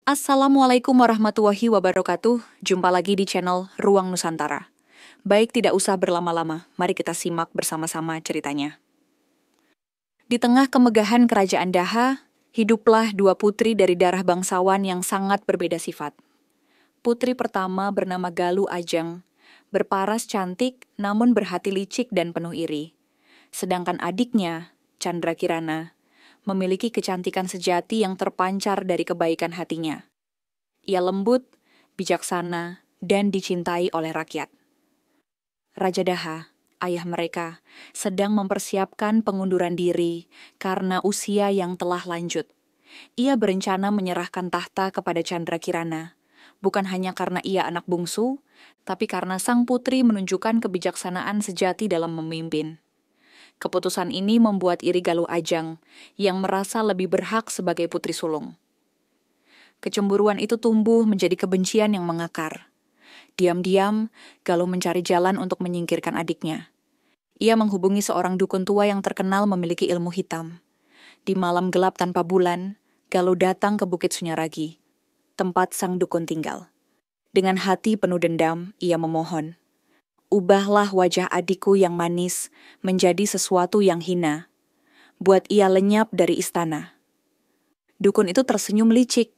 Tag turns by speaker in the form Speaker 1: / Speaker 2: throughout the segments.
Speaker 1: Assalamualaikum warahmatullahi wabarakatuh. Jumpa lagi di channel Ruang Nusantara. Baik, tidak usah berlama-lama. Mari kita simak bersama-sama ceritanya. Di tengah kemegahan kerajaan Daha, hiduplah dua putri dari darah bangsawan yang sangat berbeda sifat. Putri pertama bernama Galuh Ajeng, berparas cantik namun berhati licik dan penuh iri. Sedangkan adiknya, Chandra Kirana, memiliki kecantikan sejati yang terpancar dari kebaikan hatinya. Ia lembut, bijaksana, dan dicintai oleh rakyat. Raja Daha, ayah mereka, sedang mempersiapkan pengunduran diri karena usia yang telah lanjut. Ia berencana menyerahkan tahta kepada Chandra Kirana, bukan hanya karena ia anak bungsu, tapi karena sang putri menunjukkan kebijaksanaan sejati dalam memimpin. Keputusan ini membuat iri Galuh Ajeng, yang merasa lebih berhak sebagai putri sulung. Kecemburuan itu tumbuh menjadi kebencian yang mengakar. Diam-diam, Galuh mencari jalan untuk menyingkirkan adiknya. Ia menghubungi seorang dukun tua yang terkenal memiliki ilmu hitam. Di malam gelap tanpa bulan, Galuh datang ke Bukit Sunyaragi, tempat sang dukun tinggal. Dengan hati penuh dendam, ia memohon, "Ubahlah wajah adikku yang manis menjadi sesuatu yang hina. Buat ia lenyap dari istana." Dukun itu tersenyum licik.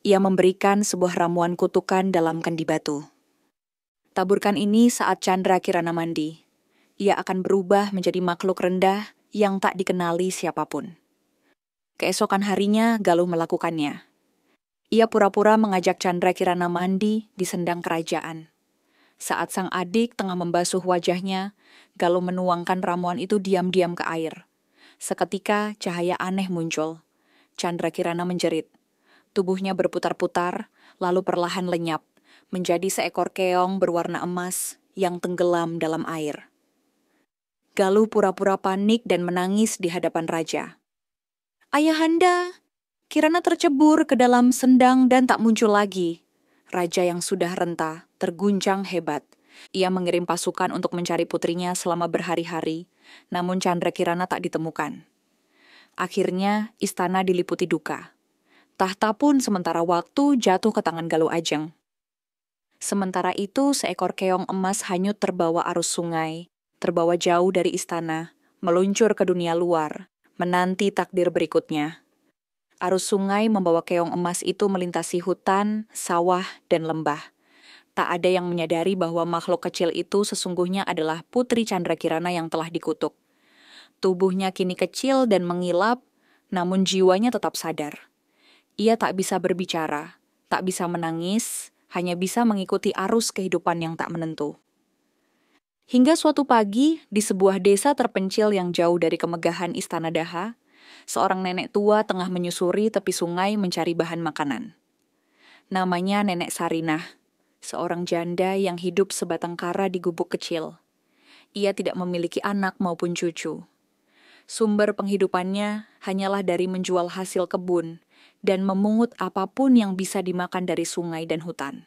Speaker 1: Ia memberikan sebuah ramuan kutukan dalam kendi batu. Taburkan ini saat Chandra Kirana mandi. Ia akan berubah menjadi makhluk rendah yang tak dikenali siapapun. Keesokan harinya, Galuh melakukannya. Ia pura-pura mengajak Chandra Kirana mandi di sendang kerajaan. Saat sang adik tengah membasuh wajahnya, Galuh menuangkan ramuan itu diam-diam ke air. Seketika cahaya aneh muncul. Chandra Kirana menjerit. Tubuhnya berputar-putar, lalu perlahan lenyap, menjadi seekor keong berwarna emas yang tenggelam dalam air. Galuh pura-pura panik dan menangis di hadapan raja. "Ayahanda, Kirana tercebur ke dalam sendang dan tak muncul lagi." Raja yang sudah renta terguncang hebat. Ia mengirim pasukan untuk mencari putrinya selama berhari-hari, namun Chandra Kirana tak ditemukan. Akhirnya, istana diliputi duka. Tahta pun sementara waktu jatuh ke tangan Galuh Ajeng. Sementara itu, seekor keong emas hanyut terbawa arus sungai, terbawa jauh dari istana, meluncur ke dunia luar, menanti takdir berikutnya. Arus sungai membawa keong emas itu melintasi hutan, sawah, dan lembah. Tak ada yang menyadari bahwa makhluk kecil itu sesungguhnya adalah putri Chandra Kirana yang telah dikutuk. Tubuhnya kini kecil dan mengilap, namun jiwanya tetap sadar. Ia tak bisa berbicara, tak bisa menangis, hanya bisa mengikuti arus kehidupan yang tak menentu. Hingga suatu pagi, di sebuah desa terpencil yang jauh dari kemegahan istana Daha, seorang nenek tua tengah menyusuri tepi sungai mencari bahan makanan. Namanya Nenek Sarinah, seorang janda yang hidup sebatang kara di gubuk kecil. Ia tidak memiliki anak maupun cucu. Sumber penghidupannya hanyalah dari menjual hasil kebun dan memungut apapun yang bisa dimakan dari sungai dan hutan.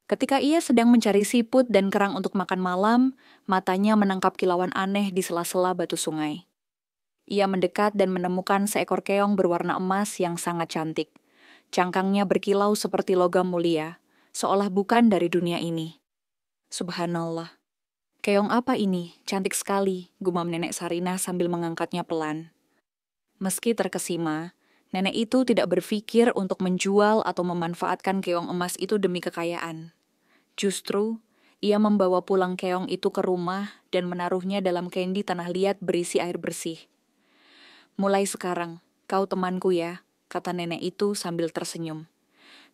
Speaker 1: Ketika ia sedang mencari siput dan kerang untuk makan malam, matanya menangkap kilauan aneh di sela-sela batu sungai. Ia mendekat dan menemukan seekor keong berwarna emas yang sangat cantik. Cangkangnya berkilau seperti logam mulia, seolah bukan dari dunia ini. Subhanallah. "Keong apa ini? Cantik sekali," gumam Nenek Sarinah sambil mengangkatnya pelan. Meski terkesima, nenek itu tidak berpikir untuk menjual atau memanfaatkan keong emas itu demi kekayaan. Justru, ia membawa pulang keong itu ke rumah dan menaruhnya dalam kendi tanah liat berisi air bersih. "Mulai sekarang, kau temanku ya," kata nenek itu sambil tersenyum.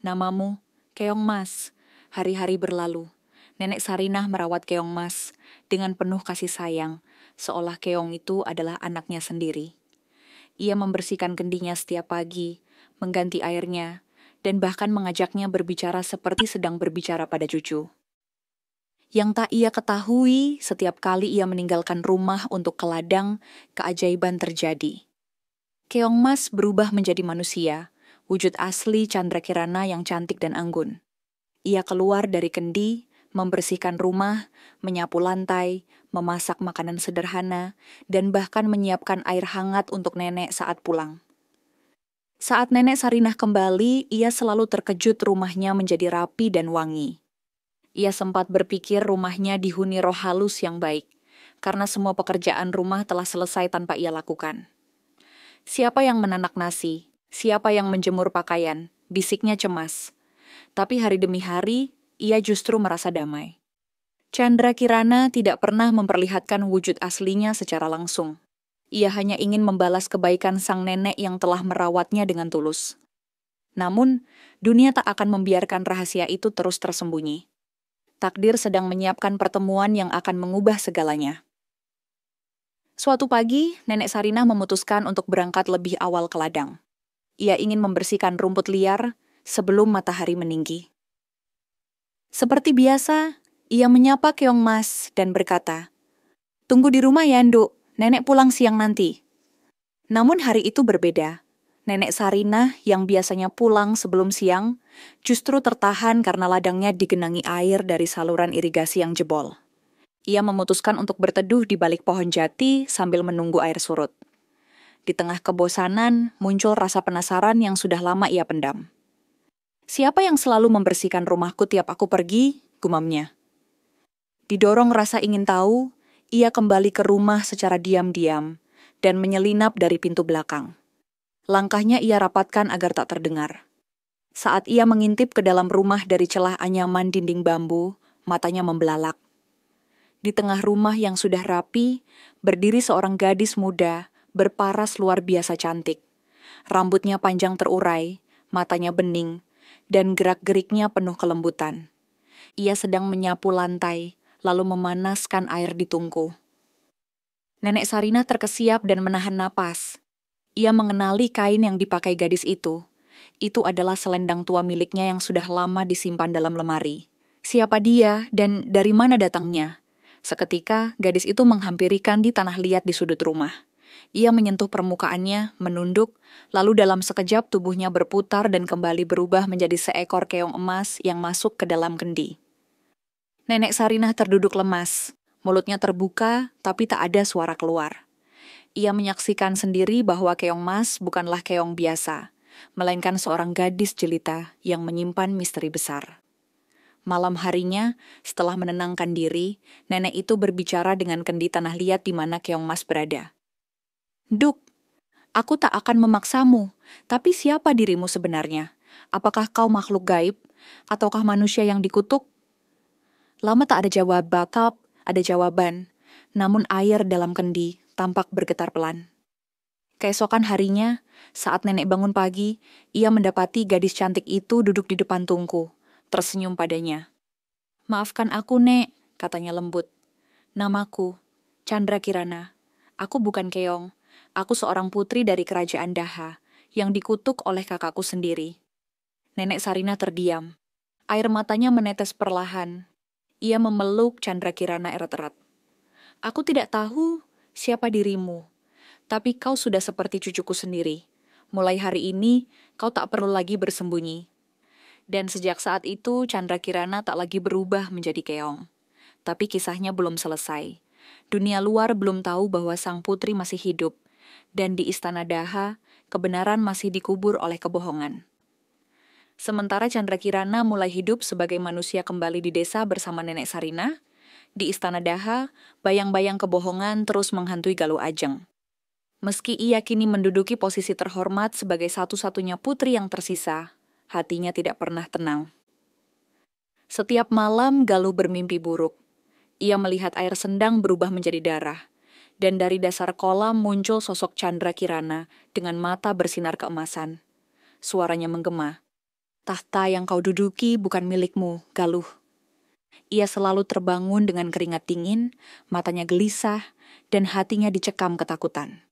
Speaker 1: "Namamu, Keong Mas." Hari-hari berlalu. Nenek Sarinah merawat Keong Mas dengan penuh kasih sayang, seolah keong itu adalah anaknya sendiri. Ia membersihkan kendinya setiap pagi, mengganti airnya, dan bahkan mengajaknya berbicara seperti sedang berbicara pada cucu. Yang tak ia ketahui, setiap kali ia meninggalkan rumah untuk ke ladang, keajaiban terjadi. Keong Mas berubah menjadi manusia, wujud asli Chandra Kirana yang cantik dan anggun. Ia keluar dari kendi, membersihkan rumah, menyapu lantai, memasak makanan sederhana, dan bahkan menyiapkan air hangat untuk nenek saat pulang. Saat Nenek Sarinah kembali, ia selalu terkejut rumahnya menjadi rapi dan wangi. Ia sempat berpikir rumahnya dihuni roh halus yang baik, karena semua pekerjaan rumah telah selesai tanpa ia lakukan. Siapa yang menanak nasi? Siapa yang menjemur pakaian? Bisiknya cemas. Tapi hari demi hari, ia justru merasa damai. Chandra Kirana tidak pernah memperlihatkan wujud aslinya secara langsung. Ia hanya ingin membalas kebaikan sang nenek yang telah merawatnya dengan tulus. Namun, dunia tak akan membiarkan rahasia itu terus tersembunyi. Takdir sedang menyiapkan pertemuan yang akan mengubah segalanya. Suatu pagi, Nenek Sarinah memutuskan untuk berangkat lebih awal ke ladang. Ia ingin membersihkan rumput liar sebelum matahari meninggi. Seperti biasa, ia menyapa Keong Mas dan berkata, "Tunggu di rumah ya, Nduk. Nenek pulang siang nanti." Namun hari itu berbeda. Nenek Sarinah yang biasanya pulang sebelum siang, justru tertahan karena ladangnya digenangi air dari saluran irigasi yang jebol. Ia memutuskan untuk berteduh di balik pohon jati sambil menunggu air surut. Di tengah kebosanan, muncul rasa penasaran yang sudah lama ia pendam. "Siapa yang selalu membersihkan rumahku tiap aku pergi?" gumamnya. Didorong rasa ingin tahu, ia kembali ke rumah secara diam-diam dan menyelinap dari pintu belakang. Langkahnya ia rapatkan agar tak terdengar. Saat ia mengintip ke dalam rumah dari celah anyaman dinding bambu, matanya membelalak. Di tengah rumah yang sudah rapi, berdiri seorang gadis muda berparas luar biasa cantik. Rambutnya panjang terurai, matanya bening, dan gerak-geriknya penuh kelembutan. Ia sedang menyapu lantai, lalu memanaskan air di tungku. Nenek Sarinah terkesiap dan menahan napas. Ia mengenali kain yang dipakai gadis itu. Itu adalah selendang tua miliknya yang sudah lama disimpan dalam lemari. Siapa dia dan dari mana datangnya? Seketika, gadis itu menghampiri Kandi tanah liat di sudut rumah. Ia menyentuh permukaannya, menunduk, lalu dalam sekejap tubuhnya berputar dan kembali berubah menjadi seekor keong emas yang masuk ke dalam kendi. Nenek Sarinah terduduk lemas, mulutnya terbuka tapi tak ada suara keluar. Ia menyaksikan sendiri bahwa keong mas bukanlah keong biasa, melainkan seorang gadis jelita yang menyimpan misteri besar. Malam harinya, setelah menenangkan diri, nenek itu berbicara dengan kendi tanah liat di mana keong mas berada. "Duk, aku tak akan memaksamu, tapi siapa dirimu sebenarnya? Apakah kau makhluk gaib, ataukah manusia yang dikutuk?" Lama tak ada ada jawaban, namun air dalam kendi tampak bergetar pelan. Keesokan harinya, saat nenek bangun pagi, ia mendapati gadis cantik itu duduk di depan tungku, tersenyum padanya. "Maafkan aku, Nek," katanya lembut. "Namaku Chandra Kirana. Aku bukan keong. Aku seorang putri dari kerajaan Daha, yang dikutuk oleh kakakku sendiri." Nenek Sarinah terdiam. Air matanya menetes perlahan. Ia memeluk Chandra Kirana erat-erat. "Aku tidak tahu siapa dirimu, tapi kau sudah seperti cucuku sendiri. Mulai hari ini, kau tak perlu lagi bersembunyi." Dan sejak saat itu, Chandra Kirana tak lagi berubah menjadi keong. Tapi kisahnya belum selesai. Dunia luar belum tahu bahwa sang putri masih hidup, dan di istana Daha, kebenaran masih dikubur oleh kebohongan. Sementara Chandra Kirana mulai hidup sebagai manusia kembali di desa bersama Nenek Sarinah, di istana Daha, bayang-bayang kebohongan terus menghantui Galuh Ajeng. Meski ia kini menduduki posisi terhormat sebagai satu-satunya putri yang tersisa, hatinya tidak pernah tenang. Setiap malam Galuh bermimpi buruk. Ia melihat air sendang berubah menjadi darah, dan dari dasar kolam muncul sosok Chandra Kirana dengan mata bersinar keemasan. Suaranya menggema. "Tahta yang kau duduki bukan milikmu, Galuh." Ia selalu terbangun dengan keringat dingin, matanya gelisah, dan hatinya dicekam ketakutan.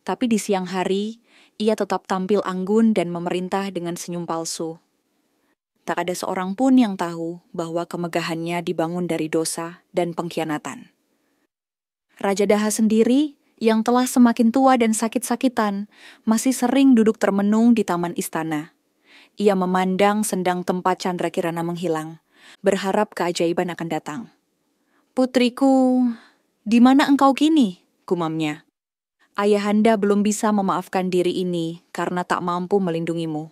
Speaker 1: Tapi di siang hari, ia tetap tampil anggun dan memerintah dengan senyum palsu. Tak ada seorang pun yang tahu bahwa kemegahannya dibangun dari dosa dan pengkhianatan. Raja Daha sendiri, yang telah semakin tua dan sakit-sakitan, masih sering duduk termenung di taman istana. Ia memandang sendang tempat Chandra Kirana menghilang, berharap keajaiban akan datang. "Putriku, di mana engkau kini?" gumamnya. Ayahanda belum bisa memaafkan diri ini karena tak mampu melindungimu.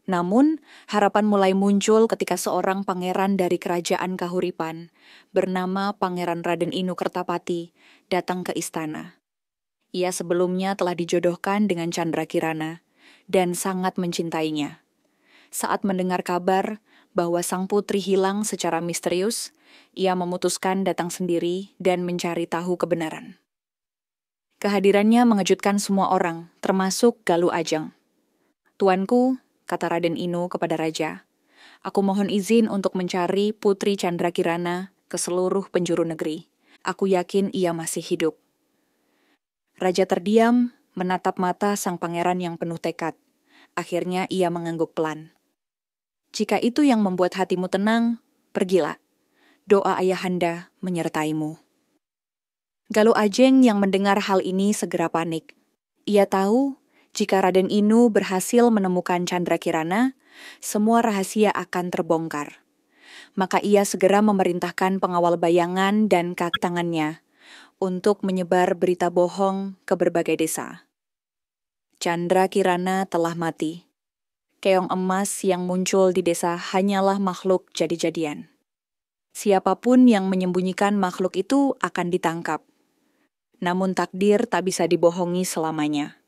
Speaker 1: Namun, harapan mulai muncul ketika seorang pangeran dari kerajaan Kahuripan, bernama Pangeran Raden Inu Kertapati, datang ke istana. Ia sebelumnya telah dijodohkan dengan Chandra Kirana, dan sangat mencintainya. Saat mendengar kabar bahwa sang putri hilang secara misterius, ia memutuskan datang sendiri dan mencari tahu kebenaran. Kehadirannya mengejutkan semua orang, termasuk Galuh Ajeng. "Tuanku," kata Raden Inu kepada raja, "aku mohon izin untuk mencari Putri Chandra Kirana ke seluruh penjuru negeri. Aku yakin ia masih hidup." Raja terdiam, menatap mata sang pangeran yang penuh tekad. Akhirnya ia mengangguk pelan. "Jika itu yang membuat hatimu tenang, pergilah. Doa ayahanda menyertaimu." Galuh Ajeng yang mendengar hal ini segera panik. Ia tahu jika Raden Inu berhasil menemukan Chandra Kirana, semua rahasia akan terbongkar. Maka ia segera memerintahkan pengawal bayangan dan kaki tangannya untuk menyebar berita bohong ke berbagai desa. Chandra Kirana telah mati. Keong emas yang muncul di desa hanyalah makhluk jadi-jadian. Siapapun yang menyembunyikan makhluk itu akan ditangkap. Namun takdir tak bisa dibohongi selamanya.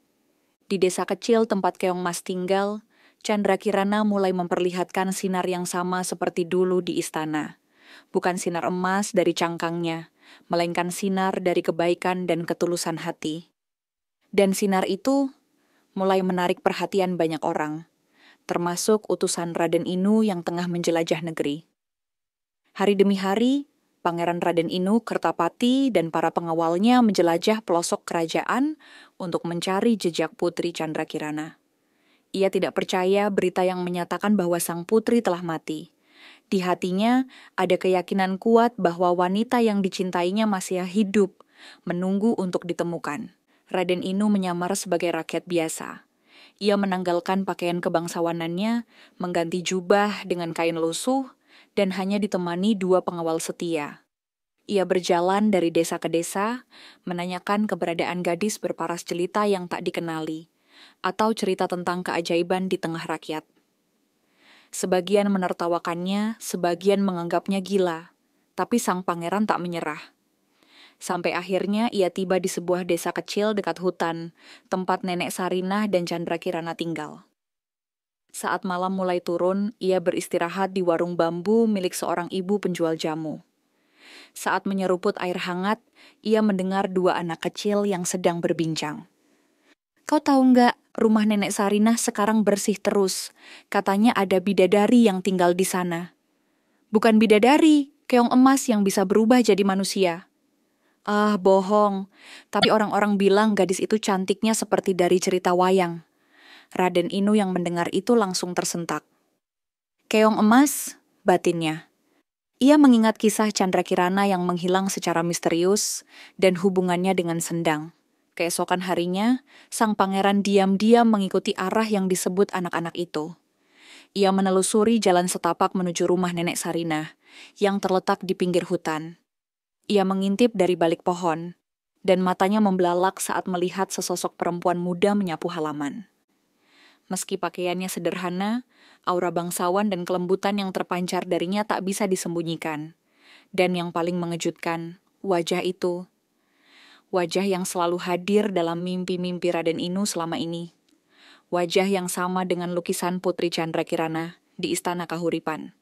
Speaker 1: Di desa kecil tempat Keong Mas tinggal, Chandra Kirana mulai memperlihatkan sinar yang sama seperti dulu di istana. Bukan sinar emas dari cangkangnya, melainkan sinar dari kebaikan dan ketulusan hati. Dan sinar itu mulai menarik perhatian banyak orang, termasuk utusan Raden Inu yang tengah menjelajah negeri. Hari demi hari, Pangeran Raden Inu Kertapati dan para pengawalnya menjelajah pelosok kerajaan untuk mencari jejak Putri Chandra Kirana. Ia tidak percaya berita yang menyatakan bahwa sang putri telah mati. Di hatinya ada keyakinan kuat bahwa wanita yang dicintainya masih hidup, menunggu untuk ditemukan. Raden Inu menyamar sebagai rakyat biasa. Ia menanggalkan pakaian kebangsawanannya, mengganti jubah dengan kain lusuh, dan hanya ditemani 2 pengawal setia. Ia berjalan dari desa ke desa, menanyakan keberadaan gadis berparas jelita yang tak dikenali, atau cerita tentang keajaiban di tengah rakyat. Sebagian menertawakannya, sebagian menganggapnya gila, tapi sang pangeran tak menyerah. Sampai akhirnya ia tiba di sebuah desa kecil dekat hutan, tempat Nenek Sarinah dan Chandra Kirana tinggal. Saat malam mulai turun, ia beristirahat di warung bambu milik seorang ibu penjual jamu. Saat menyeruput air hangat, ia mendengar 2 anak kecil yang sedang berbincang. "Kau tahu nggak, rumah Nenek Sarinah sekarang bersih terus. Katanya ada bidadari yang tinggal di sana." "Bukan bidadari, keong emas yang bisa berubah jadi manusia." "Ah, bohong. Tapi orang-orang bilang gadis itu cantiknya seperti dari cerita wayang." Raden Inu yang mendengar itu langsung tersentak. "Keong emas," batinnya. Ia mengingat kisah Chandra Kirana yang menghilang secara misterius dan hubungannya dengan Sendang. Keesokan harinya, sang pangeran diam-diam mengikuti arah yang disebut anak-anak itu. Ia menelusuri jalan setapak menuju rumah Nenek Sarinah yang terletak di pinggir hutan. Ia mengintip dari balik pohon, dan matanya membelalak saat melihat sesosok perempuan muda menyapu halaman. Meski pakaiannya sederhana, aura bangsawan dan kelembutan yang terpancar darinya tak bisa disembunyikan. Dan yang paling mengejutkan, wajah itu. Wajah yang selalu hadir dalam mimpi-mimpi Raden Inu selama ini. Wajah yang sama dengan lukisan Putri Chandra Kirana di Istana Kahuripan.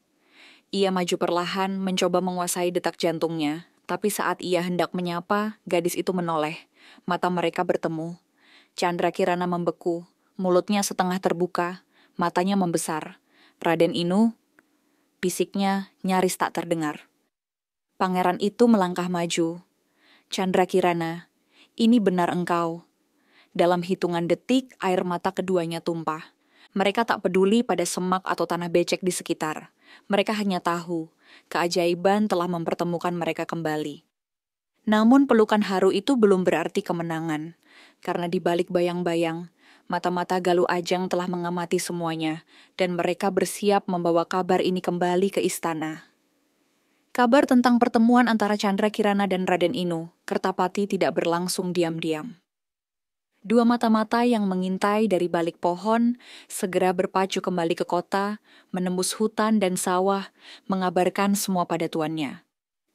Speaker 1: Ia maju perlahan mencoba menguasai detak jantungnya, tapi saat ia hendak menyapa, gadis itu menoleh. Mata mereka bertemu. Chandra Kirana membeku. Mulutnya setengah terbuka, matanya membesar. "Raden Inu," bisiknya nyaris tak terdengar. Pangeran itu melangkah maju. "Chandra Kirana, ini benar engkau." Dalam hitungan detik, air mata keduanya tumpah. Mereka tak peduli pada semak atau tanah becek di sekitar. Mereka hanya tahu, keajaiban telah mempertemukan mereka kembali. Namun pelukan haru itu belum berarti kemenangan, karena di balik bayang-bayang, mata-mata Galuh Ajeng telah mengamati semuanya, dan mereka bersiap membawa kabar ini kembali ke istana. Kabar tentang pertemuan antara Chandra Kirana dan Raden Inu, Kertapati tidak berlangsung diam-diam. Dua mata-mata yang mengintai dari balik pohon segera berpacu kembali ke kota, menembus hutan dan sawah, mengabarkan semua pada tuannya.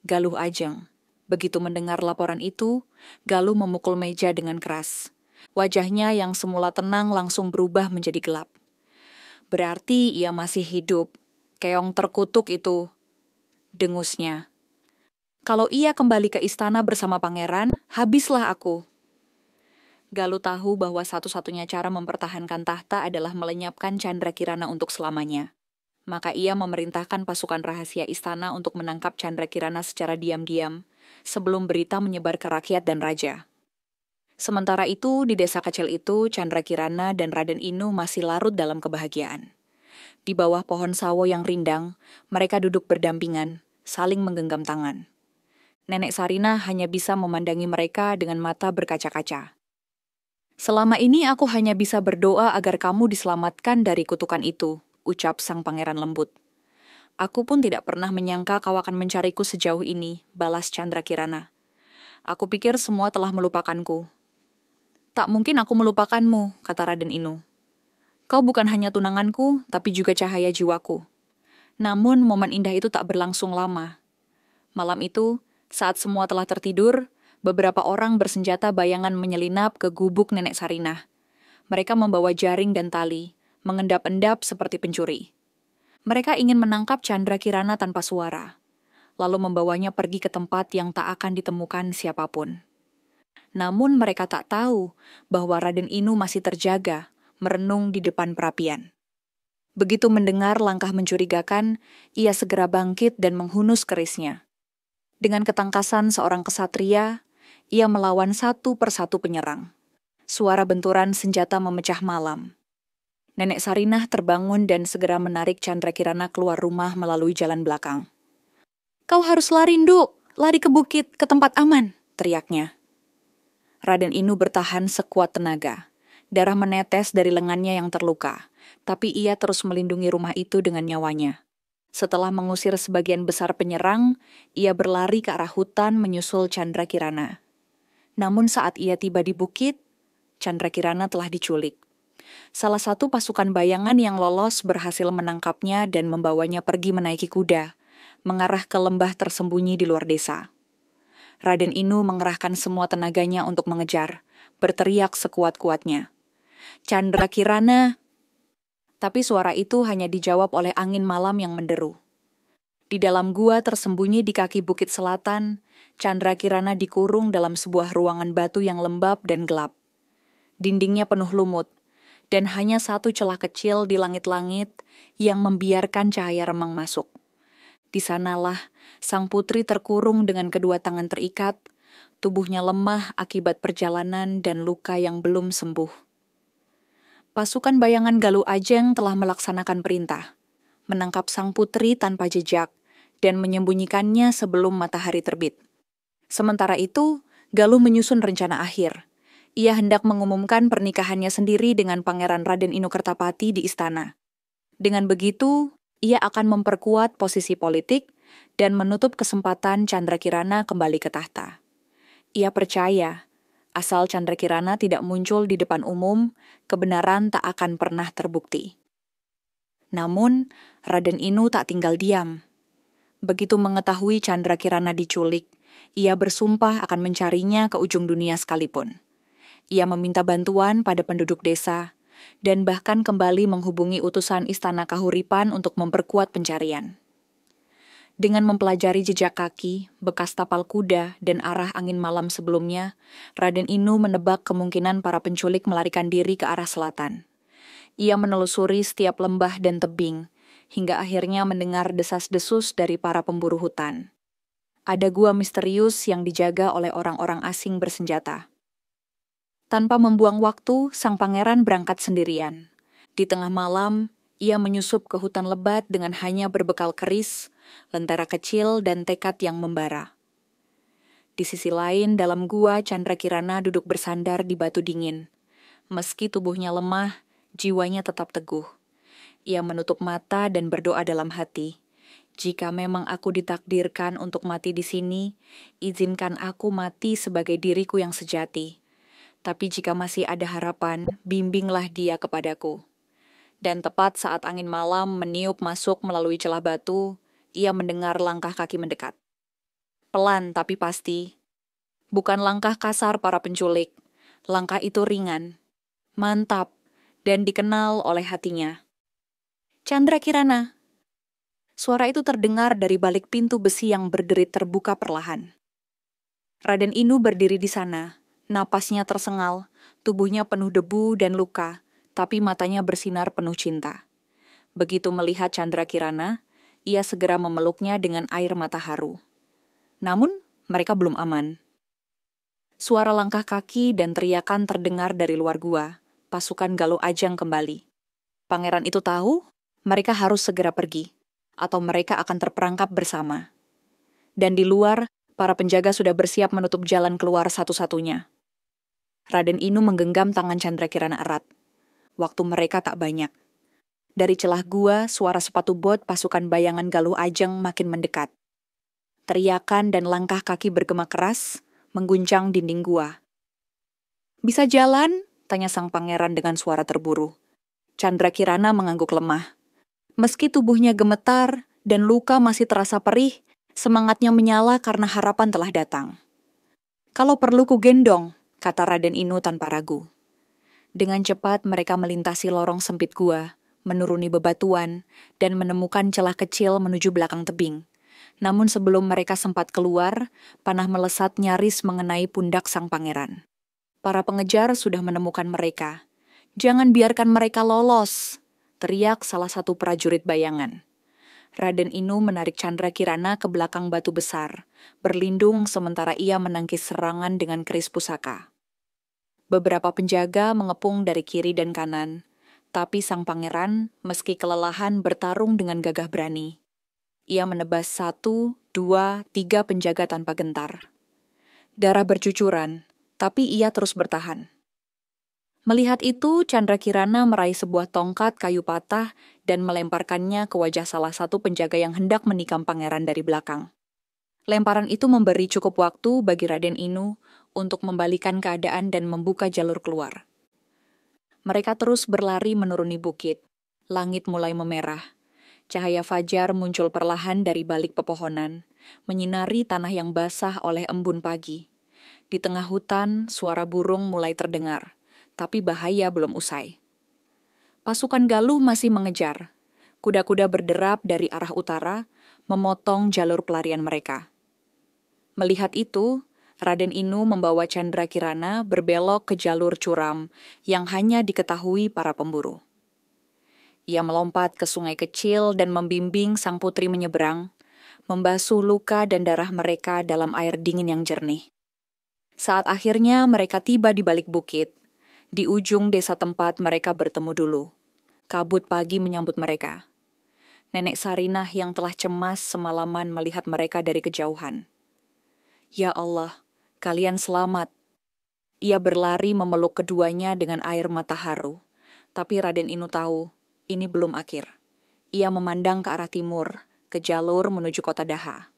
Speaker 1: Galuh Ajeng. Begitu mendengar laporan itu, Galuh memukul meja dengan keras. Wajahnya yang semula tenang langsung berubah menjadi gelap. Berarti ia masih hidup. Keong terkutuk itu, dengusnya. Kalau ia kembali ke istana bersama pangeran, habislah aku. Galuh tahu bahwa satu-satunya cara mempertahankan tahta adalah melenyapkan Candrakirana untuk selamanya. Maka ia memerintahkan pasukan rahasia istana untuk menangkap Candrakirana secara diam-diam, sebelum berita menyebar ke rakyat dan raja. Sementara itu, di desa kecil itu, Candrakirana dan Raden Inu masih larut dalam kebahagiaan. Di bawah pohon sawo yang rindang, mereka duduk berdampingan, saling menggenggam tangan. Nenek Sarina hanya bisa memandangi mereka dengan mata berkaca-kaca. Selama ini aku hanya bisa berdoa agar kamu diselamatkan dari kutukan itu, ucap sang pangeran lembut. Aku pun tidak pernah menyangka kau akan mencariku sejauh ini, balas Candrakirana. Aku pikir semua telah melupakanku. Tak mungkin aku melupakanmu, kata Raden Inu. Kau bukan hanya tunanganku, tapi juga cahaya jiwaku. Namun momen indah itu tak berlangsung lama. Malam itu, saat semua telah tertidur, beberapa orang bersenjata bayangan menyelinap ke gubuk Nenek Sarinah. Mereka membawa jaring dan tali, mengendap-endap seperti pencuri. Mereka ingin menangkap Candrakirana tanpa suara, lalu membawanya pergi ke tempat yang tak akan ditemukan siapapun. Namun mereka tak tahu bahwa Raden Inu masih terjaga, merenung di depan perapian. Begitu mendengar langkah mencurigakan, ia segera bangkit dan menghunus kerisnya. Dengan ketangkasan seorang kesatria, ia melawan satu persatu penyerang. Suara benturan senjata memecah malam. Nenek Sarinah terbangun dan segera menarik Candrakirana keluar rumah melalui jalan belakang. Kau harus lari, Nduk! Lari ke bukit, ke tempat aman, teriaknya. Raden Inu bertahan sekuat tenaga. Darah menetes dari lengannya yang terluka, tapi ia terus melindungi rumah itu dengan nyawanya. Setelah mengusir sebagian besar penyerang, ia berlari ke arah hutan menyusul Candrakirana. Namun saat ia tiba di bukit, Candrakirana telah diculik. Salah satu pasukan bayangan yang lolos berhasil menangkapnya dan membawanya pergi menaiki kuda, mengarah ke lembah tersembunyi di luar desa. Raden Inu mengerahkan semua tenaganya untuk mengejar, berteriak sekuat-kuatnya. Candrakirana! Tapi suara itu hanya dijawab oleh angin malam yang menderu. Di dalam gua tersembunyi di kaki bukit selatan, Candrakirana dikurung dalam sebuah ruangan batu yang lembab dan gelap. Dindingnya penuh lumut, dan hanya satu celah kecil di langit-langit yang membiarkan cahaya remang masuk. Di sanalah sang putri terkurung dengan kedua tangan terikat, tubuhnya lemah akibat perjalanan dan luka yang belum sembuh. Pasukan bayangan Galuh Ajeng telah melaksanakan perintah, menangkap sang putri tanpa jejak, dan menyembunyikannya sebelum matahari terbit. Sementara itu, Galuh menyusun rencana akhir. Ia hendak mengumumkan pernikahannya sendiri dengan Pangeran Raden Inu Kertapati di istana. Dengan begitu, ia akan memperkuat posisi politik dan menutup kesempatan Candrakirana kembali ke tahta. Ia percaya, asal Candrakirana tidak muncul di depan umum, kebenaran tak akan pernah terbukti. Namun, Raden Inu tak tinggal diam. Begitu mengetahui Candrakirana diculik, ia bersumpah akan mencarinya ke ujung dunia sekalipun. Ia meminta bantuan pada penduduk desa, dan bahkan kembali menghubungi utusan Istana Kahuripan untuk memperkuat pencarian. Dengan mempelajari jejak kaki, bekas tapal kuda, dan arah angin malam sebelumnya, Raden Inu menebak kemungkinan para penculik melarikan diri ke arah selatan. Ia menelusuri setiap lembah dan tebing, hingga akhirnya mendengar desas-desus dari para pemburu hutan. Ada gua misterius yang dijaga oleh orang-orang asing bersenjata. Tanpa membuang waktu, sang pangeran berangkat sendirian. Di tengah malam, ia menyusup ke hutan lebat dengan hanya berbekal keris, lentera kecil, dan tekad yang membara. Di sisi lain, dalam gua, Candrakirana duduk bersandar di batu dingin. Meski tubuhnya lemah, jiwanya tetap teguh. Ia menutup mata dan berdoa dalam hati. Jika memang aku ditakdirkan untuk mati di sini, izinkan aku mati sebagai diriku yang sejati. Tapi jika masih ada harapan, bimbinglah dia kepadaku. Dan tepat saat angin malam meniup masuk melalui celah batu, ia mendengar langkah kaki mendekat. Pelan tapi pasti. Bukan langkah kasar para penculik. Langkah itu ringan, mantap, dan dikenal oleh hatinya. Chandra Kirana. Suara itu terdengar dari balik pintu besi yang berderit terbuka perlahan. Raden Inu berdiri di sana, napasnya tersengal, tubuhnya penuh debu dan luka, tapi matanya bersinar penuh cinta. Begitu melihat Chandra Kirana, ia segera memeluknya dengan air mata haru. Namun, mereka belum aman. Suara langkah kaki dan teriakan terdengar dari luar gua. Pasukan Galuh Ajang kembali. Pangeran itu tahu, mereka harus segera pergi, atau mereka akan terperangkap bersama. Dan di luar, para penjaga sudah bersiap menutup jalan keluar satu-satunya. Raden Inu menggenggam tangan Chandra Kirana erat. Waktu mereka tak banyak. Dari celah gua, suara sepatu bot pasukan bayangan Galuh Ajeng makin mendekat. Teriakan dan langkah kaki bergema keras, mengguncang dinding gua. Bisa jalan? Tanya sang pangeran dengan suara terburu. Chandra Kirana mengangguk lemah. Meski tubuhnya gemetar dan luka masih terasa perih, semangatnya menyala karena harapan telah datang. Kalau perlu ku gendong, kata Raden Inu tanpa ragu. Dengan cepat mereka melintasi lorong sempit gua, menuruni bebatuan, dan menemukan celah kecil menuju belakang tebing. Namun sebelum mereka sempat keluar, panah melesat nyaris mengenai pundak sang pangeran. Para pengejar sudah menemukan mereka. Jangan biarkan mereka lolos, teriak salah satu prajurit bayangan. Raden Inu menarik Chandra Kirana ke belakang batu besar, berlindung sementara ia menangkis serangan dengan keris pusaka. Beberapa penjaga mengepung dari kiri dan kanan, tapi sang pangeran, meski kelelahan, bertarung dengan gagah berani. Ia menebas 1, 2, 3 penjaga tanpa gentar. Darah bercucuran, tapi ia terus bertahan. Melihat itu, Chandra Kirana meraih sebuah tongkat kayu patah dan melemparkannya ke wajah salah satu penjaga yang hendak menikam pangeran dari belakang. Lemparan itu memberi cukup waktu bagi Raden Inu untuk membalikan keadaan dan membuka jalur keluar. Mereka terus berlari menuruni bukit. Langit mulai memerah. Cahaya fajar muncul perlahan dari balik pepohonan, menyinari tanah yang basah oleh embun pagi. Di tengah hutan, suara burung mulai terdengar. Tapi bahaya belum usai. Pasukan Galuh masih mengejar. Kuda-kuda berderap dari arah utara, memotong jalur pelarian mereka. Melihat itu, Raden Inu membawa Chandra Kirana berbelok ke jalur curam yang hanya diketahui para pemburu. Ia melompat ke sungai kecil dan membimbing sang putri menyeberang, membasuh luka dan darah mereka dalam air dingin yang jernih. Saat akhirnya mereka tiba di balik bukit, di ujung desa tempat mereka bertemu dulu. Kabut pagi menyambut mereka. Nenek Sarinah yang telah cemas semalaman melihat mereka dari kejauhan. Ya Allah, kalian selamat. Ia berlari memeluk keduanya dengan air mata haru. Tapi Raden Inu tahu, ini belum akhir. Ia memandang ke arah timur, ke jalur menuju kota Daha.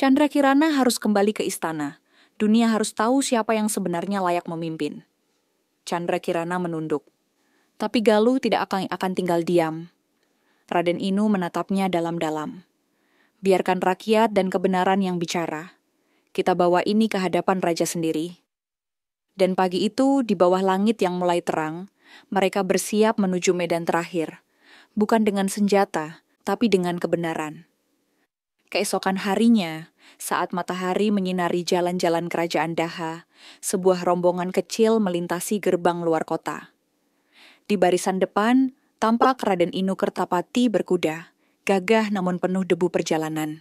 Speaker 1: Chandra Kirana harus kembali ke istana. Dunia harus tahu siapa yang sebenarnya layak memimpin. Chandra Kirana menunduk. Tapi Galuh tidak akan tinggal diam. Raden Inu menatapnya dalam-dalam. Biarkan rakyat dan kebenaran yang bicara. Kita bawa ini ke hadapan raja sendiri. Dan pagi itu, di bawah langit yang mulai terang, mereka bersiap menuju medan terakhir. Bukan dengan senjata, tapi dengan kebenaran. Keesokan harinya, saat matahari menyinari jalan-jalan kerajaan Daha, sebuah rombongan kecil melintasi gerbang luar kota. Di barisan depan, tampak Raden Inu Kertapati berkuda, gagah namun penuh debu perjalanan.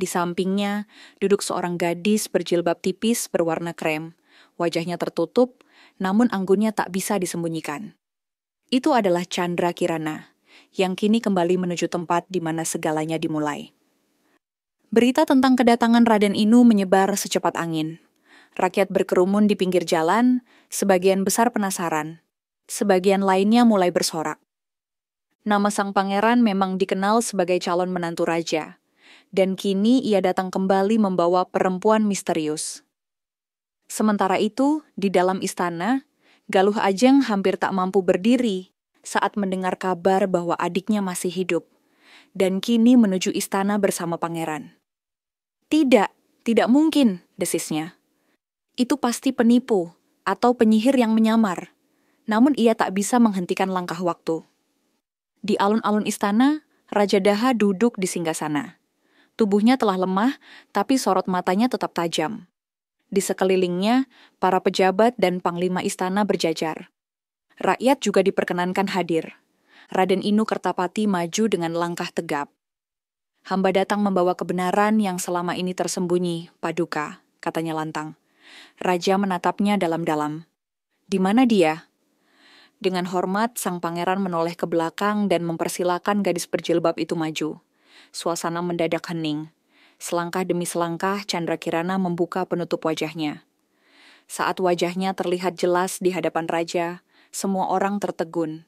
Speaker 1: Di sampingnya, duduk seorang gadis berjilbab tipis berwarna krem. Wajahnya tertutup, namun anggunnya tak bisa disembunyikan. Itu adalah Chandra Kirana, yang kini kembali menuju tempat di mana segalanya dimulai. Berita tentang kedatangan Raden Inu menyebar secepat angin. Rakyat berkerumun di pinggir jalan, sebagian besar penasaran. Sebagian lainnya mulai bersorak. Nama sang pangeran memang dikenal sebagai calon menantu raja. Dan kini ia datang kembali membawa perempuan misterius. Sementara itu, di dalam istana, Galuh Ajeng hampir tak mampu berdiri saat mendengar kabar bahwa adiknya masih hidup dan kini menuju istana bersama pangeran. Tidak, tidak mungkin, desisnya. Itu pasti penipu atau penyihir yang menyamar. Namun ia tak bisa menghentikan langkah waktu. Di alun-alun istana, Raja Daha duduk di singgasana. Tubuhnya telah lemah, tapi sorot matanya tetap tajam. Di sekelilingnya, para pejabat dan panglima istana berjajar. Rakyat juga diperkenankan hadir. Raden Inu Kertapati maju dengan langkah tegap. Hamba datang membawa kebenaran yang selama ini tersembunyi, Paduka, katanya lantang. Raja menatapnya dalam-dalam. Di mana dia? Dengan hormat, sang pangeran menoleh ke belakang dan mempersilakan gadis berjilbab itu maju. Suasana mendadak hening. Selangkah demi selangkah, Chandra Kirana membuka penutup wajahnya. Saat wajahnya terlihat jelas di hadapan raja, semua orang tertegun.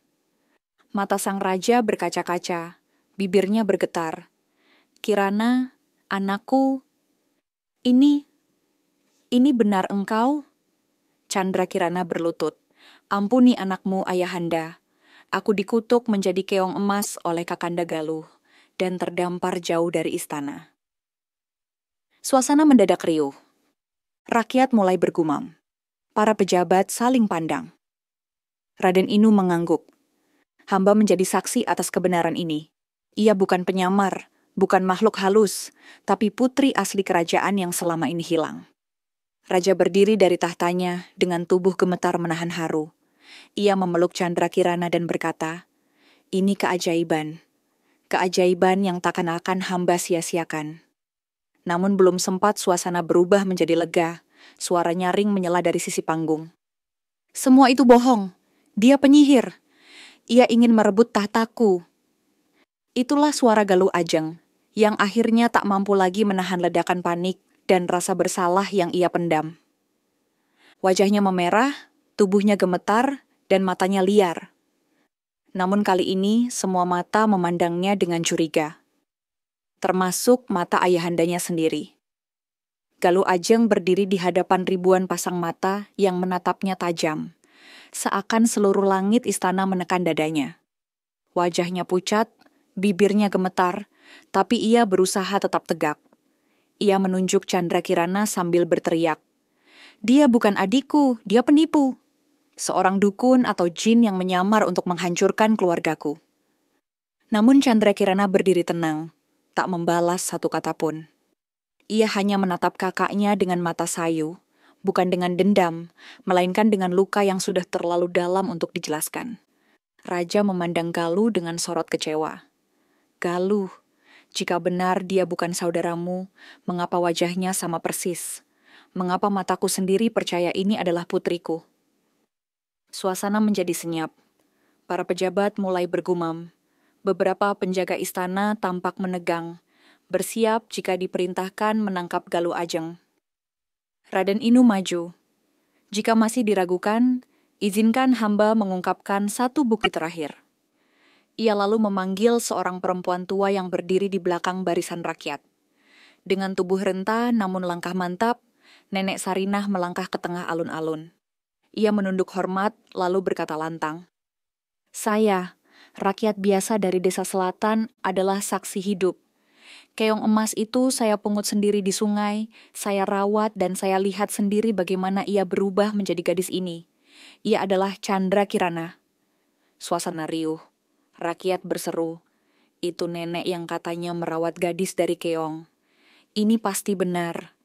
Speaker 1: Mata sang raja berkaca-kaca, bibirnya bergetar. Kirana, anakku, ini benar engkau? Chandra Kirana berlutut. Ampuni anakmu, ayahanda. Aku dikutuk menjadi keong emas oleh Kakanda Galuh dan terdampar jauh dari istana. Suasana mendadak riuh. Rakyat mulai bergumam. Para pejabat saling pandang. Raden Inu mengangguk. Hamba menjadi saksi atas kebenaran ini. Ia bukan penyamar, bukan makhluk halus, tapi putri asli kerajaan yang selama ini hilang. Raja berdiri dari tahtanya dengan tubuh gemetar menahan haru. Ia memeluk Chandra Kirana dan berkata, "Ini keajaiban. Keajaiban yang takkan akan hamba sia-siakan." Namun belum sempat suasana berubah menjadi lega, suara nyaring menyela dari sisi panggung. "Semua itu bohong. Dia penyihir. Ia ingin merebut tahtaku." Itulah suara Galuh Ajeng, yang akhirnya tak mampu lagi menahan ledakan panik dan rasa bersalah yang ia pendam. Wajahnya memerah, tubuhnya gemetar, dan matanya liar. Namun kali ini, semua mata memandangnya dengan curiga. Termasuk mata ayahandanya sendiri. Galuh Ajeng berdiri di hadapan ribuan pasang mata yang menatapnya tajam. Seakan seluruh langit istana menekan dadanya. Wajahnya pucat, bibirnya gemetar, tapi ia berusaha tetap tegak. Ia menunjuk Chandra Kirana sambil berteriak, "Dia bukan adikku, dia penipu. Seorang dukun atau jin yang menyamar untuk menghancurkan keluargaku." Namun Chandra Kirana berdiri tenang, tak membalas satu kata pun. Ia hanya menatap kakaknya dengan mata sayu, bukan dengan dendam, melainkan dengan luka yang sudah terlalu dalam untuk dijelaskan. Raja memandang Galuh dengan sorot kecewa. "Galuh, jika benar dia bukan saudaramu, mengapa wajahnya sama persis? Mengapa mataku sendiri percaya ini adalah putriku?" Suasana menjadi senyap. Para pejabat mulai bergumam. Beberapa penjaga istana tampak menegang, bersiap jika diperintahkan menangkap Galuh Ajeng. Raden Inu maju. "Jika masih diragukan, izinkan hamba mengungkapkan satu bukti terakhir." Ia lalu memanggil seorang perempuan tua yang berdiri di belakang barisan rakyat. Dengan tubuh renta namun langkah mantap, Nenek Sarinah melangkah ke tengah alun-alun. Ia menunduk hormat lalu berkata lantang, "Saya, rakyat biasa dari desa selatan, adalah saksi hidup. Keong emas itu saya pungut sendiri di sungai, saya rawat dan saya lihat sendiri bagaimana ia berubah menjadi gadis ini. Ia adalah Chandra Kirana." Suasana riuh. Rakyat berseru, "Itu nenek yang katanya merawat gadis dari keong. Ini pasti benar."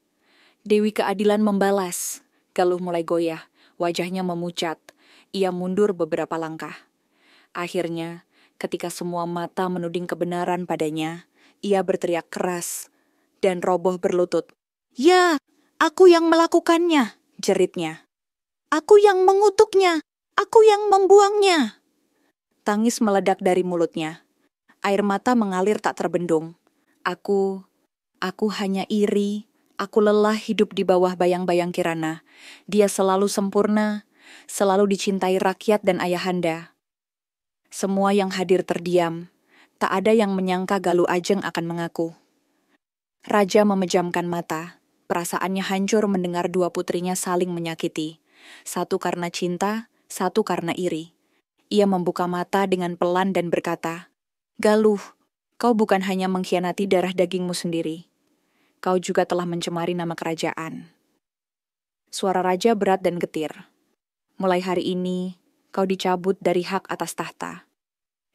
Speaker 1: Dewi Keadilan membalas. Galuh mulai goyah, wajahnya memucat. Ia mundur beberapa langkah. Akhirnya, ketika semua mata menuding kebenaran padanya, ia berteriak keras dan roboh berlutut. "Ya, aku yang melakukannya," jeritnya. "Aku yang mengutuknya, aku yang membuangnya." Tangis meledak dari mulutnya. Air mata mengalir tak terbendung. Aku hanya iri. Aku lelah hidup di bawah bayang-bayang Kirana. Dia selalu sempurna, selalu dicintai rakyat dan ayahanda." Semua yang hadir terdiam. Tak ada yang menyangka Galuh Ajeng akan mengaku. Raja memejamkan mata. Perasaannya hancur mendengar dua putrinya saling menyakiti. Satu karena cinta, satu karena iri. Ia membuka mata dengan pelan dan berkata, "Galuh, kau bukan hanya mengkhianati darah dagingmu sendiri. Kau juga telah mencemari nama kerajaan." Suara raja berat dan getir. "Mulai hari ini, kau dicabut dari hak atas tahta.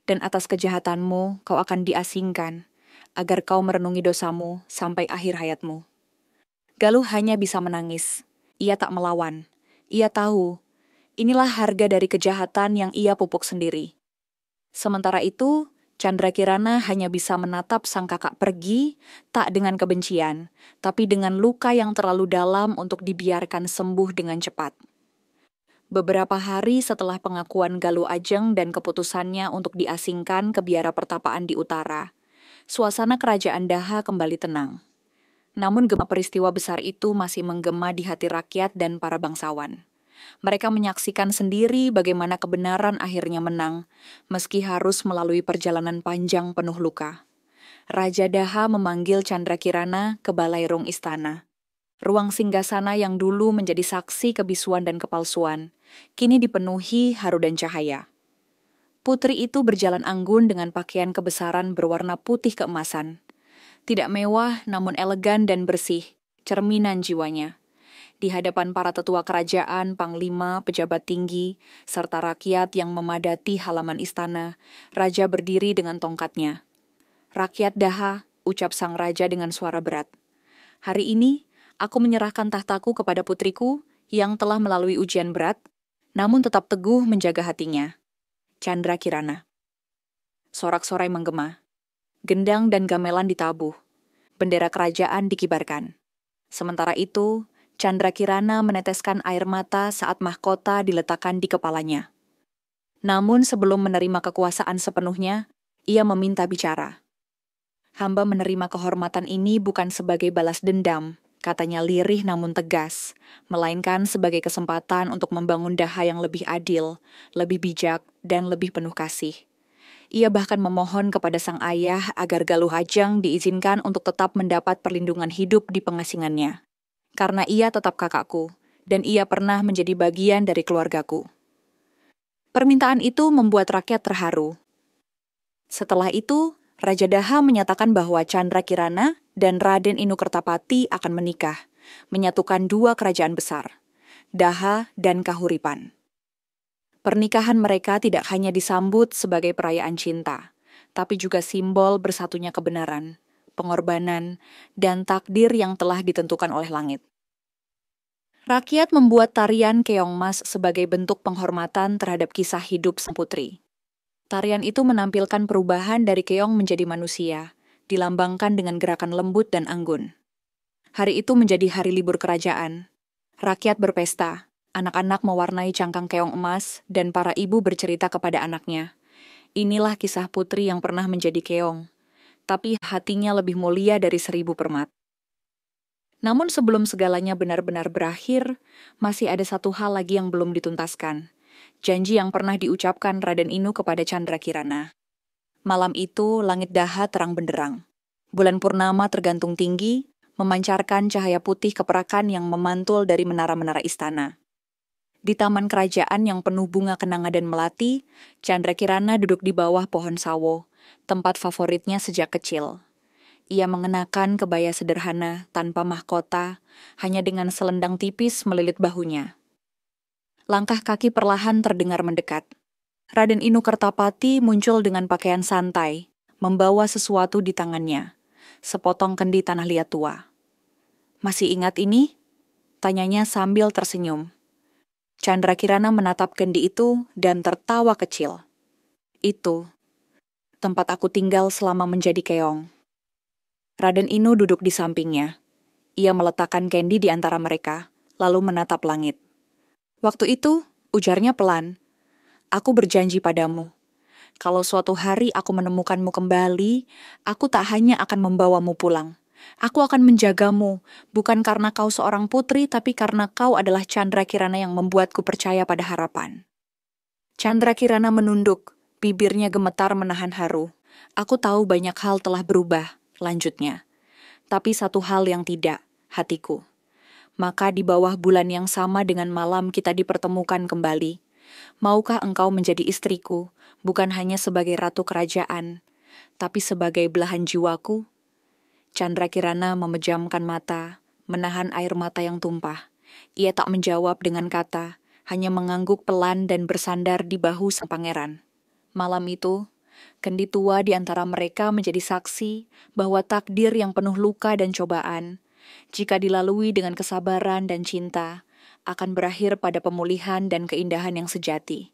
Speaker 1: Dan atas kejahatanmu, kau akan diasingkan, agar kau merenungi dosamu sampai akhir hayatmu." Galuh hanya bisa menangis. Ia tak melawan. Ia tahu, inilah harga dari kejahatan yang ia pupuk sendiri. Sementara itu, Candrakirana hanya bisa menatap sang kakak pergi, tak dengan kebencian, tapi dengan luka yang terlalu dalam untuk dibiarkan sembuh dengan cepat. Beberapa hari setelah pengakuan Galuh Ajeng dan keputusannya untuk diasingkan ke biara pertapaan di utara, suasana kerajaan Daha kembali tenang. Namun gema peristiwa besar itu masih menggema di hati rakyat dan para bangsawan. Mereka menyaksikan sendiri bagaimana kebenaran akhirnya menang, meski harus melalui perjalanan panjang penuh luka. Raja Daha memanggil Candrakirana ke balairung istana. Ruang singgasana yang dulu menjadi saksi kebisuan dan kepalsuan, kini dipenuhi haru dan cahaya. Putri itu berjalan anggun dengan pakaian kebesaran berwarna putih keemasan. Tidak mewah, namun elegan dan bersih, cerminan jiwanya. Di hadapan para tetua kerajaan, panglima, pejabat tinggi, serta rakyat yang memadati halaman istana, raja berdiri dengan tongkatnya. "Rakyat Daha," ucap sang raja dengan suara berat. "Hari ini, aku menyerahkan tahtaku kepada putriku yang telah melalui ujian berat, namun tetap teguh menjaga hatinya. Candrakirana." Sorak-sorai menggema. Gendang dan gamelan ditabuh. Bendera kerajaan dikibarkan. Sementara itu, Candrakirana meneteskan air mata saat mahkota diletakkan di kepalanya. Namun sebelum menerima kekuasaan sepenuhnya, ia meminta bicara. "Hamba menerima kehormatan ini bukan sebagai balas dendam," katanya lirih namun tegas, melainkan sebagai kesempatan untuk membangun Daha yang lebih adil, lebih bijak, dan lebih penuh kasih. Ia bahkan memohon kepada sang ayah agar Galuh Ajeng diizinkan untuk tetap mendapat perlindungan hidup di pengasingannya. "Karena ia tetap kakakku, dan ia pernah menjadi bagian dari keluargaku." Permintaan itu membuat rakyat terharu. Setelah itu, Raja Daha menyatakan bahwa Candrakirana dan Raden Inu-Kertapati akan menikah, menyatukan dua kerajaan besar, Daha dan Kahuripan. Pernikahan mereka tidak hanya disambut sebagai perayaan cinta, tapi juga simbol bersatunya kebenaran, pengorbanan, dan takdir yang telah ditentukan oleh langit. Rakyat membuat tarian keongmas sebagai bentuk penghormatan terhadap kisah hidup sang putri. Tarian itu menampilkan perubahan dari keong menjadi manusia, dilambangkan dengan gerakan lembut dan anggun. Hari itu menjadi hari libur kerajaan. Rakyat berpesta. Anak-anak mewarnai cangkang keong emas, dan para ibu bercerita kepada anaknya. Inilah kisah putri yang pernah menjadi keong, tapi hatinya lebih mulia dari 1000 permat. Namun sebelum segalanya benar-benar berakhir, masih ada satu hal lagi yang belum dituntaskan. Janji yang pernah diucapkan Raden Inu kepada Candrakirana. Malam itu, langit Daha terang benderang. Bulan purnama tergantung tinggi, memancarkan cahaya putih keperakan yang memantul dari menara-menara istana. Di taman kerajaan yang penuh bunga kenanga dan melati, Candrakirana duduk di bawah pohon sawo, tempat favoritnya sejak kecil. Ia mengenakan kebaya sederhana tanpa mahkota, hanya dengan selendang tipis melilit bahunya. Langkah kaki perlahan terdengar mendekat. Raden Inu-Kertapati muncul dengan pakaian santai, membawa sesuatu di tangannya, sepotong kendi tanah liat tua. "Masih ingat ini?" tanyanya sambil tersenyum. Candrakirana menatap kendi itu dan tertawa kecil. "Itu tempat aku tinggal selama menjadi keong." Raden Inu duduk di sampingnya. Ia meletakkan kendi di antara mereka, lalu menatap langit. "Waktu itu," ujarnya pelan, "aku berjanji padamu. Kalau suatu hari aku menemukanmu kembali, aku tak hanya akan membawamu pulang. Aku akan menjagamu, bukan karena kau seorang putri, tapi karena kau adalah Candrakirana yang membuatku percaya pada harapan." Candrakirana menunduk, bibirnya gemetar menahan haru. "Aku tahu banyak hal telah berubah," lanjutnya. "Tapi satu hal yang tidak, hatiku. Maka di bawah bulan yang sama dengan malam kita dipertemukan kembali. Maukah engkau menjadi istriku, bukan hanya sebagai ratu kerajaan, tapi sebagai belahan jiwaku? Chandra Kirana memejamkan mata, menahan air mata yang tumpah. Ia tak menjawab dengan kata, hanya mengangguk pelan dan bersandar di bahu sang pangeran. Malam itu, kendi tua di antara mereka menjadi saksi bahwa takdir yang penuh luka dan cobaan, jika dilalui dengan kesabaran dan cinta, akan berakhir pada pemulihan dan keindahan yang sejati.